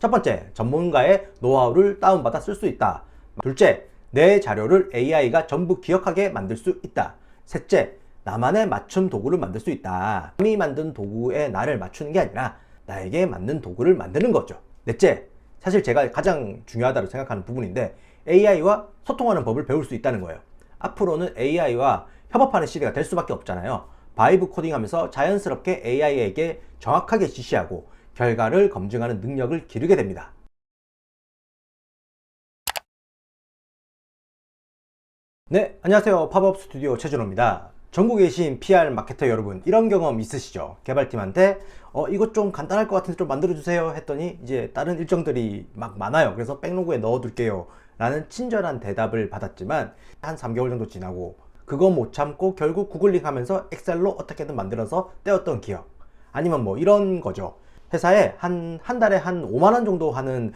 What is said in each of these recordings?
첫 번째, 전문가의 노하우를 다운받아 쓸 수 있다. 둘째, 내 자료를 AI가 전부 기억하게 만들 수 있다. 셋째, 나만의 맞춤 도구를 만들 수 있다. 남이 만든 도구에 나를 맞추는 게 아니라 나에게 맞는 도구를 만드는 거죠. 넷째, 사실 제가 가장 중요하다고 생각하는 부분인데 AI와 소통하는 법을 배울 수 있다는 거예요. 앞으로는 AI와 협업하는 시대가 될 수밖에 없잖아요. 바이브 코딩하면서 자연스럽게 AI에게 정확하게 지시하고 결과를 검증하는 능력을 기르게 됩니다. 네, 안녕하세요. 팝업 스튜디오 최준호입니다. 전국에 계신 PR 마케터 여러분, 이런 경험 있으시죠? 개발팀한테 이것 좀 간단할 것 같은데 좀 만들어주세요 했더니 이제 다른 일정들이 막 많아요. 그래서 백로그에 넣어둘게요 라는 친절한 대답을 받았지만 한 3개월 정도 지나고 그거 못 참고 결국 구글링 하면서 엑셀로 어떻게든 만들어서 떼었던 기억. 아니면 뭐 이런 거죠. 회사에 한 달에 한 5만원 정도 하는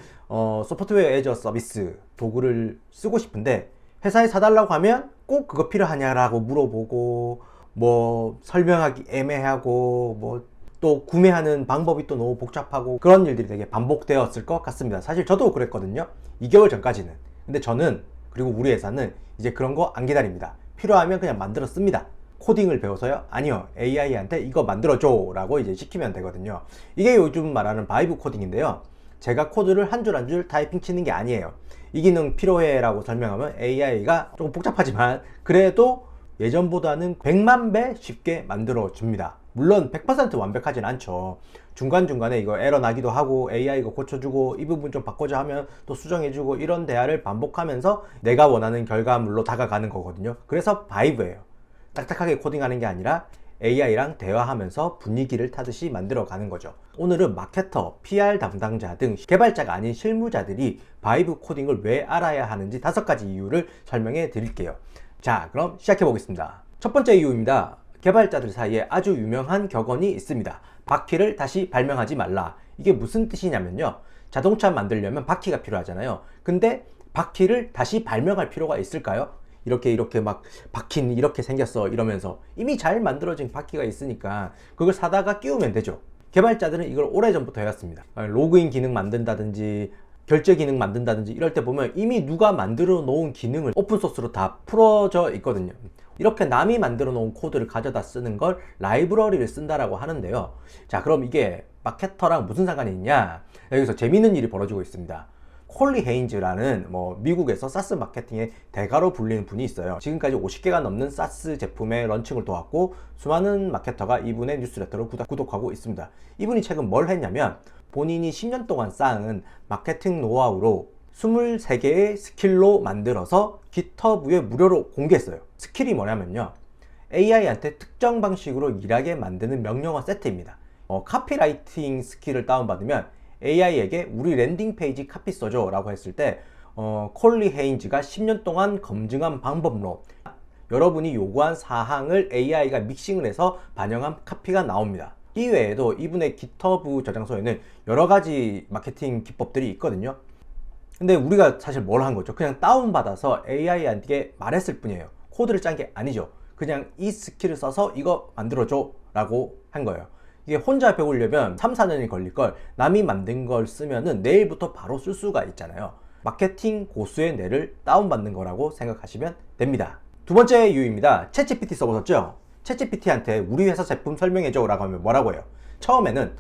소프트웨어 애저 서비스 도구를 쓰고 싶은데 회사에 사달라고 하면 꼭 그거 필요하냐라고 물어보고 뭐 설명하기 애매하고 뭐 또 구매하는 방법이 또 너무 복잡하고 그런 일들이 되게 반복되었을 것 같습니다. 사실 저도 그랬거든요. 2개월 전까지는. 근데 저는 그리고 우리 회사는 이제 그런 거 안 기다립니다. 필요하면 그냥 만들어 씁니다. 코딩을 배워서요? 아니요. AI한테 이거 만들어줘 라고 이제 시키면 되거든요. 이게 요즘 말하는 바이브 코딩인데요. 제가 코드를 한 줄 한 줄 타이핑 치는 게 아니에요. 이 기능 필요해 라고 설명하면 AI가 조금 복잡하지만 그래도 예전보다는 100만 배 쉽게 만들어 줍니다. 물론 100% 완벽하진 않죠. 중간중간에 이거 에러 나기도 하고 AI가 고쳐주고 이 부분 좀 바꿔줘 하면 또 수정해주고 이런 대화를 반복하면서 내가 원하는 결과물로 다가가는 거거든요. 그래서 바이브예요. 딱딱하게 코딩하는 게 아니라 AI랑 대화하면서 분위기를 타듯이 만들어가는 거죠. 오늘은 마케터, PR 담당자 등 개발자가 아닌 실무자들이 바이브 코딩을 왜 알아야 하는지 5가지 이유를 설명해 드릴게요. 자, 그럼 시작해 보겠습니다. 첫 번째 이유입니다. 개발자들 사이에 아주 유명한 격언이 있습니다. 바퀴를 다시 발명하지 말라. 이게 무슨 뜻이냐면요. 자동차 만들려면 바퀴가 필요하잖아요. 근데 바퀴를 다시 발명할 필요가 있을까요? 이렇게 막 바퀴는 이렇게 생겼어 이러면서 이미 잘 만들어진 바퀴가 있으니까 그걸 사다가 끼우면 되죠. 개발자들은 이걸 오래전부터 해왔습니다. 로그인 기능 만든다든지 결제 기능 만든다든지 이럴 때 보면 이미 누가 만들어 놓은 기능을 오픈소스로 다 풀어져 있거든요. 이렇게 남이 만들어 놓은 코드를 가져다 쓰는 걸 라이브러리를 쓴다라고 하는데요. 자, 그럼 이게 마케터랑 무슨 상관이 있냐? 여기서 재밌는 일이 벌어지고 있습니다. 콜리 헤인즈라는 미국에서 사스 마케팅의 대가로 불리는 분이 있어요. 지금까지 50개가 넘는 사스 제품의 런칭을 도왔고 수많은 마케터가 이분의 뉴스레터를 구독하고 있습니다. 이분이 최근 뭘 했냐면 본인이 10년 동안 쌓은 마케팅 노하우로 23개의 스킬로 만들어서 깃허브에 무료로 공개했어요. 스킬이 뭐냐면요. AI한테 특정 방식으로 일하게 만드는 명령어 세트입니다. 카피라이팅 스킬을 다운받으면 AI에게 우리 랜딩 페이지 카피 써줘 라고 했을 때 콜리 헤인즈가 10년 동안 검증한 방법로 여러분이 요구한 사항을 AI가 믹싱을 해서 반영한 카피가 나옵니다. 이외에도 이분의 깃허브 저장소에는 여러가지 마케팅 기법들이 있거든요. 근데 우리가 사실 뭘 한 거죠? 그냥 다운받아서 AI한테 말했을 뿐이에요. 코드를 짠 게 아니죠. 그냥 이 스킬을 써서 이거 만들어줘 라고 한 거예요. 이게 혼자 배우려면 3, 4년이 걸릴 걸 남이 만든 걸 쓰면은 내일부터 바로 쓸 수가 있잖아요. 마케팅 고수의 뇌를 다운받는 거라고 생각하시면 됩니다. 두 번째 이유입니다. 챗GPT 써보셨죠? 챗GPT한테 우리 회사 제품 설명해줘 라고 하면 뭐라고 해요? 처음에는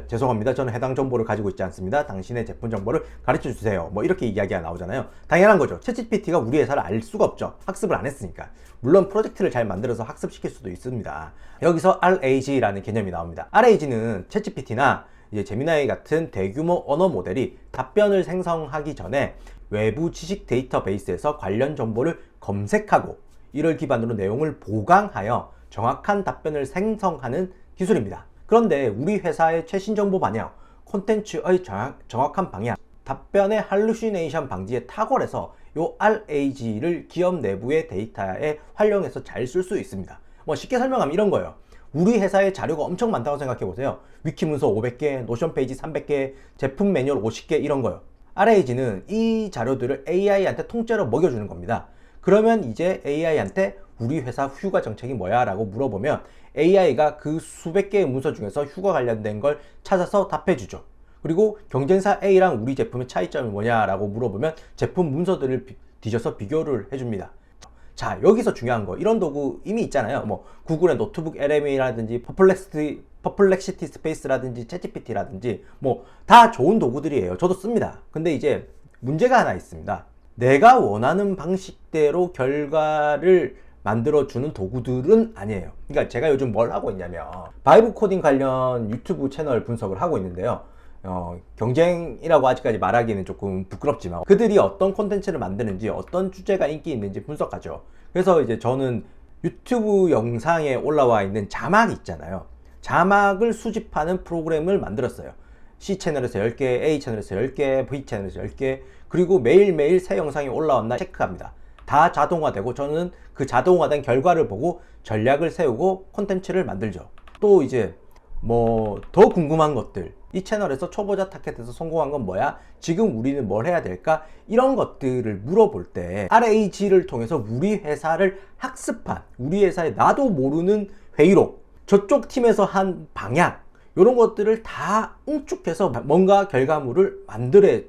죄송합니다. 저는 해당 정보를 가지고 있지 않습니다. 당신의 제품 정보를 가르쳐 주세요. 뭐 이렇게 이야기가 나오잖아요. 당연한 거죠. 챗GPT가 우리 회사를 알 수가 없죠. 학습을 안 했으니까. 물론 프로젝트를 잘 만들어서 학습시킬 수도 있습니다. 여기서 RAG라는 개념이 나옵니다. RAG는 챗GPT나 이제 제미나이 같은 대규모 언어 모델이 답변을 생성하기 전에 외부 지식 데이터베이스에서 관련 정보를 검색하고 이를 기반으로 내용을 보강하여 정확한 답변을 생성하는 기술입니다. 그런데 우리 회사의 최신 정보 반영, 콘텐츠의 정확한 방향, 답변의 할루시네이션 방지에 탁월해서 이 RAG를 기업 내부의 데이터에 활용해서 잘 쓸 수 있습니다. 쉽게 설명하면 이런 거예요. 우리 회사의 자료가 엄청 많다고 생각해 보세요. 위키 문서 500개, 노션 페이지 300개, 제품 매뉴얼 50개 이런 거요. RAG는 이 자료들을 AI한테 통째로 먹여주는 겁니다. 그러면 이제 AI한테 우리 회사 휴가 정책이 뭐야? 라고 물어보면 AI가 그 수백 개의 문서 중에서 휴가 관련된 걸 찾아서 답해주죠. 그리고 경쟁사 A랑 우리 제품의 차이점이 뭐냐라고 물어보면 제품 문서들을 뒤져서 비교를 해줍니다. 자, 여기서 중요한 거, 이런 도구 이미 있잖아요. 뭐 구글의 노트북 LM이라든지 퍼플렉시티 스페이스라든지 챗GPT라든지 뭐 다 좋은 도구들이에요. 저도 씁니다. 근데 이제 문제가 하나 있습니다. 내가 원하는 방식대로 결과를 만들어주는 도구들은 아니에요. 그러니까 제가 요즘 뭘 하고 있냐면 바이브 코딩 관련 유튜브 채널 분석을 하고 있는데요. 경쟁이라고 아직까지 말하기는 조금 부끄럽지만 그들이 어떤 콘텐츠를 만드는지, 어떤 주제가 인기 있는지 분석하죠. 그래서 이제 저는 유튜브 영상에 올라와 있는 자막 있잖아요. 자막을 수집하는 프로그램을 만들었어요. C 채널에서 10개, A 채널에서 10개, V 채널에서 10개, 그리고 매일매일 새 영상이 올라왔나 체크합니다. 다 자동화되고 저는 그 자동화된 결과를 보고 전략을 세우고 콘텐츠를 만들죠. 또 이제 뭐 더 궁금한 것들, 이 채널에서 초보자 타겟에서 성공한 건 뭐야? 지금 우리는 뭘 해야 될까? 이런 것들을 물어볼 때 RAG를 통해서 우리 회사를 학습한, 우리 회사에 나도 모르는 회의록, 저쪽 팀에서 한 방향, 이런 것들을 다 응축해서 뭔가 결과물을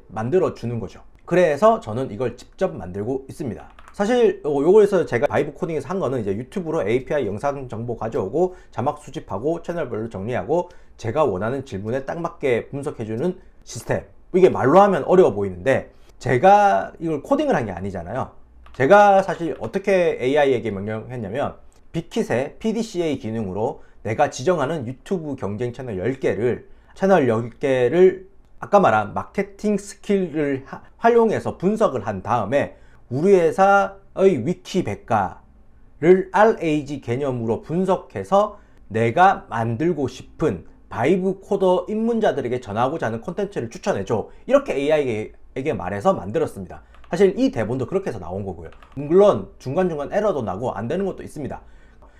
만들어 주는 거죠. 그래서 저는 이걸 직접 만들고 있습니다. 사실 요거에서 제가 바이브 코딩에서 한 거는 이제 유튜브로 API 영상 정보 가져오고 자막 수집하고 채널별로 정리하고 제가 원하는 질문에 딱 맞게 분석해주는 시스템. 이게 말로 하면 어려워 보이는데 제가 이걸 코딩을 한 게 아니잖아요. 제가 사실 어떻게 AI에게 명령했냐면 빅킷의 PDCA 기능으로 내가 지정하는 유튜브 경쟁 채널 10개를 아까 말한 마케팅 스킬을 활용해서 분석을 한 다음에 우리 회사의 위키 백과를 RAG 개념으로 분석해서 내가 만들고 싶은 바이브 코더 입문자들에게 전하고자 하는 콘텐츠를 추천해줘. 이렇게 AI에게 말해서 만들었습니다. 사실 이 대본도 그렇게 해서 나온 거고요. 물론 중간중간 에러도 나고 안 되는 것도 있습니다.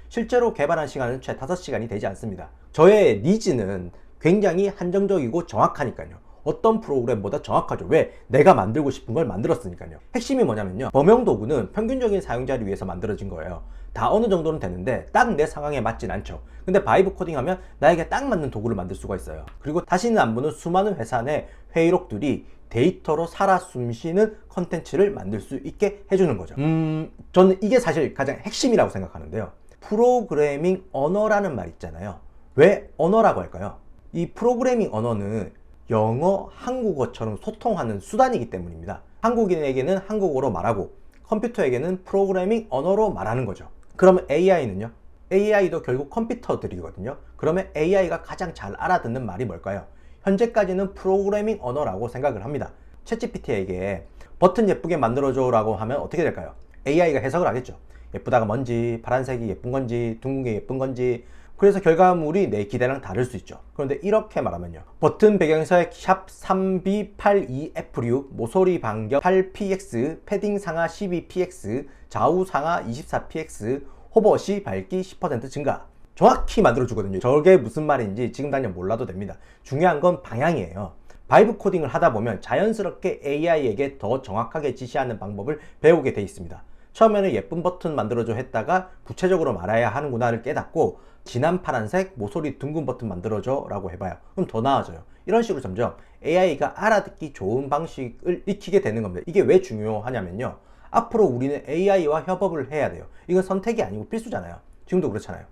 실제로 개발한 시간은 최 5시간이 되지 않습니다. 저의 니즈는 굉장히 한정적이고 정확하니까요. 어떤 프로그램보다 정확하죠. 왜? 내가 만들고 싶은 걸 만들었으니까요. 핵심이 뭐냐면요, 범용 도구는 평균적인 사용자를 위해서 만들어진 거예요. 다 어느 정도는 되는데 딱 내 상황에 맞진 않죠. 근데 바이브 코딩하면 나에게 딱 맞는 도구를 만들 수가 있어요. 그리고 다시는 안 보는 수많은 회사 내 회의록들이 데이터로 살아 숨쉬는 컨텐츠를 만들 수 있게 해주는 거죠. 저는 이게 사실 가장 핵심이라고 생각하는데요. 프로그래밍 언어라는 말 있잖아요. 왜 언어라고 할까요? 이 프로그래밍 언어는 영어, 한국어처럼 소통하는 수단이기 때문입니다. 한국인에게는 한국어로 말하고 컴퓨터에게는 프로그래밍 언어로 말하는 거죠. 그러면 AI는요? AI도 결국 컴퓨터들이거든요. 그러면 AI가 가장 잘 알아듣는 말이 뭘까요? 현재까지는 프로그래밍 언어라고 생각을 합니다. 챗GPT에게 버튼 예쁘게 만들어줘 라고 하면 어떻게 될까요? AI가 해석을 하겠죠. 예쁘다가 뭔지, 파란색이 예쁜 건지, 둥근 게 예쁜 건지. 그래서 결과물이 내 기대랑 다를 수 있죠. 그런데 이렇게 말하면요, 버튼 배경색 샵 3B82F6, 모서리 반경 8px, 패딩 상하 12px, 좌우 상하 24px, 호버 시 밝기 10% 증가. 정확히 만들어주거든요. 저게 무슨 말인지 지금 당장 몰라도 됩니다. 중요한 건 방향이에요. 바이브 코딩을 하다 보면 자연스럽게 AI에게 더 정확하게 지시하는 방법을 배우게 돼 있습니다. 처음에는 예쁜 버튼 만들어줘 했다가 구체적으로 말해야 하는구나를 깨닫고 진한 파란색 모서리 둥근 버튼 만들어줘 라고 해봐요. 그럼 더 나아져요. 이런 식으로 점점 AI가 알아듣기 좋은 방식을 익히게 되는 겁니다. 이게 왜 중요하냐면요, 앞으로 우리는 AI와 협업을 해야 돼요. 이건 선택이 아니고 필수잖아요. 지금도 그렇잖아요.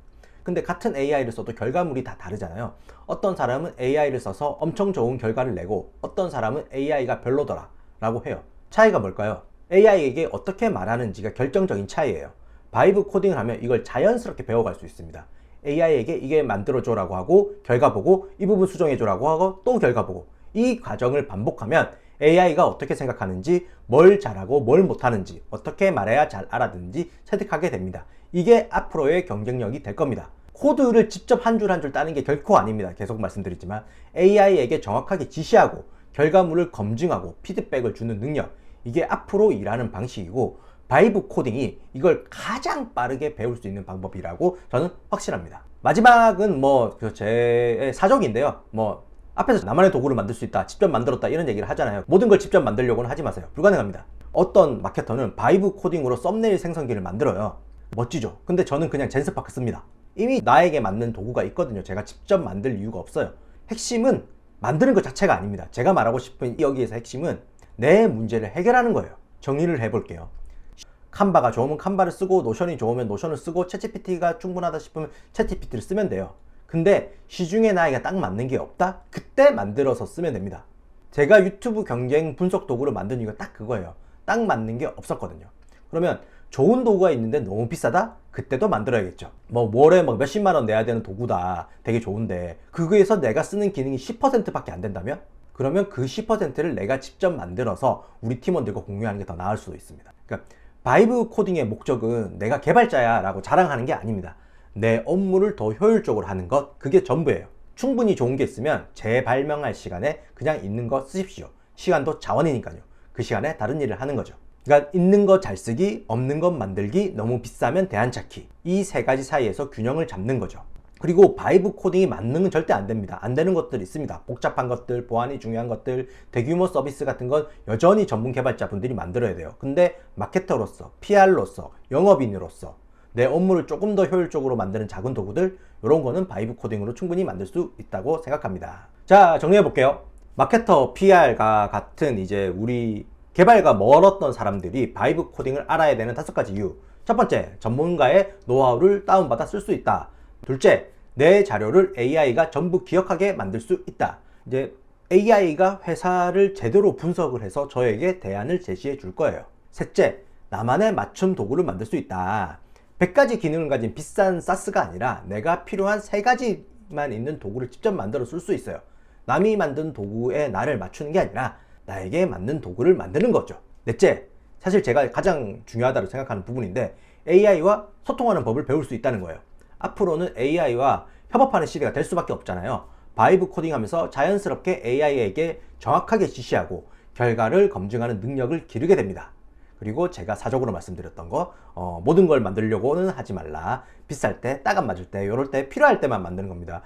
근데 같은 AI를 써도 결과물이 다 다르잖아요. 어떤 사람은 AI를 써서 엄청 좋은 결과를 내고 어떤 사람은 AI가 별로더라 라고 해요. 차이가 뭘까요? AI에게 어떻게 말하는지가 결정적인 차이예요. 바이브 코딩을 하면 이걸 자연스럽게 배워갈 수 있습니다. AI에게 이게 만들어줘 라고 하고 결과 보고, 이 부분 수정해줘 라고 하고 또 결과 보고, 이 과정을 반복하면 AI가 어떻게 생각하는지, 뭘 잘하고 뭘 못하는지, 어떻게 말해야 잘 알아듣는지 체득하게 됩니다. 이게 앞으로의 경쟁력이 될 겁니다. 코드를 직접 한 줄 한 줄 따는 게 결코 아닙니다. 계속 말씀드리지만 AI에게 정확하게 지시하고 결과물을 검증하고 피드백을 주는 능력, 이게 앞으로 일하는 방식이고 바이브 코딩이 이걸 가장 빠르게 배울 수 있는 방법이라고 저는 확신합니다. 마지막은 제 사족인데요. 앞에서 나만의 도구를 만들 수 있다, 직접 만들었다 이런 얘기를 하잖아요. 모든 걸 직접 만들려고는 하지 마세요. 불가능합니다. 어떤 마케터는 바이브 코딩으로 썸네일 생성기를 만들어요. 멋지죠? 근데 저는 그냥 젠스파크 씁니다. 이미 나에게 맞는 도구가 있거든요. 제가 직접 만들 이유가 없어요. 핵심은 만드는 것 자체가 아닙니다. 제가 말하고 싶은 여기에서 핵심은 내 문제를 해결하는 거예요. 정리를 해볼게요. 칸바가 좋으면 칸바를 쓰고, 노션이 좋으면 노션을 쓰고, 챗GPT가 충분하다 싶으면 챗GPT를 쓰면 돼요. 근데 시중에 나에게 딱 맞는 게 없다? 그때 만들어서 쓰면 됩니다. 제가 유튜브 경쟁 분석 도구를 만든 이유가 딱 그거예요. 딱 맞는 게 없었거든요. 그러면 좋은 도구가 있는데 너무 비싸다? 그때도 만들어야겠죠. 월에 몇십만 원 내야 되는 도구다. 되게 좋은데 그거에서 내가 쓰는 기능이 10%밖에 안 된다면? 그러면 그 10%를 내가 직접 만들어서 우리 팀원들과 공유하는 게 더 나을 수도 있습니다. 그러니까 바이브 코딩의 목적은 내가 개발자야 라고 자랑하는 게 아닙니다. 내 업무를 더 효율적으로 하는 것, 그게 전부예요. 충분히 좋은 게 있으면 재발명할 시간에 그냥 있는 거 쓰십시오. 시간도 자원이니까요. 그 시간에 다른 일을 하는 거죠. 그러니까 있는 거 잘 쓰기, 없는 것 만들기, 너무 비싸면 대안 찾기. 이 세 가지 사이에서 균형을 잡는 거죠. 그리고 바이브 코딩이 만능은 절대 안 됩니다. 안 되는 것들이 있습니다. 복잡한 것들, 보안이 중요한 것들, 대규모 서비스 같은 건 여전히 전문 개발자분들이 만들어야 돼요. 근데 마케터로서, PR로서, 영업인으로서 내 업무를 조금 더 효율적으로 만드는 작은 도구들, 이런 거는 바이브 코딩으로 충분히 만들 수 있다고 생각합니다. 자, 정리해 볼게요. 마케터, PR과 같은 이제 우리 개발과 멀었던 사람들이 바이브 코딩을 알아야 되는 5가지 이유. 첫 번째, 전문가의 노하우를 다운받아 쓸 수 있다. 둘째, 내 자료를 AI가 전부 기억하게 만들 수 있다. 이제 AI가 회사를 제대로 분석을 해서 저에게 대안을 제시해 줄 거예요. 셋째, 나만의 맞춤 도구를 만들 수 있다. 100가지 기능을 가진 비싼 사스가 아니라 내가 필요한 3가지만 있는 도구를 직접 만들어 쓸 수 있어요. 남이 만든 도구에 나를 맞추는 게 아니라 나에게 맞는 도구를 만드는 거죠. 넷째, 사실 제가 가장 중요하다고 생각하는 부분인데 AI와 소통하는 법을 배울 수 있다는 거예요. 앞으로는 AI와 협업하는 시대가 될 수밖에 없잖아요. 바이브 코딩하면서 자연스럽게 AI에게 정확하게 지시하고 결과를 검증하는 능력을 기르게 됩니다. 그리고 제가 사적으로 말씀드렸던 거, 모든 걸 만들려고는 하지 말라. 비쌀 때, 딱 안 맞을 때, 이럴 때 필요할 때만 만드는 겁니다.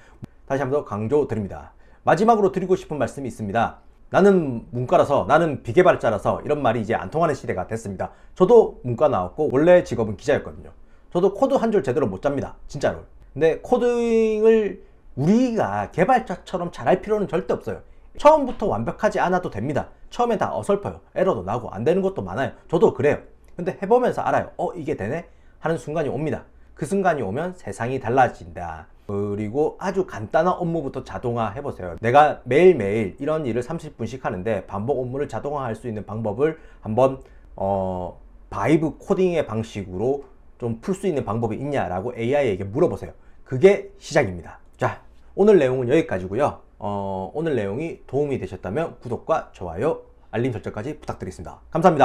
다시 한번 더 강조드립니다. 마지막으로 드리고 싶은 말씀이 있습니다. 나는 문과라서, 나는 비개발자라서 이런 말이 이제 안 통하는 시대가 됐습니다. 저도 문과 나왔고 원래 직업은 기자였거든요. 저도 코드 한 줄 제대로 못 잡니다. 진짜로. 근데 코딩을 우리가 개발자처럼 잘할 필요는 절대 없어요. 처음부터 완벽하지 않아도 됩니다. 처음에 다 어설퍼요. 에러도 나고 안 되는 것도 많아요. 저도 그래요. 근데 해보면서 알아요. 이게 되네? 하는 순간이 옵니다. 그 순간이 오면 세상이 달라진다. 그리고 아주 간단한 업무부터 자동화 해보세요. 내가 매일매일 이런 일을 30분씩 하는데 반복 업무를 자동화할 수 있는 방법을 한번 바이브 코딩의 방식으로 좀 풀 수 있는 방법이 있냐라고 AI에게 물어보세요. 그게 시작입니다. 자, 오늘 내용은 여기까지고요. 오늘 내용이 도움이 되셨다면 구독과 좋아요, 알림 설정까지 부탁드리겠습니다. 감사합니다.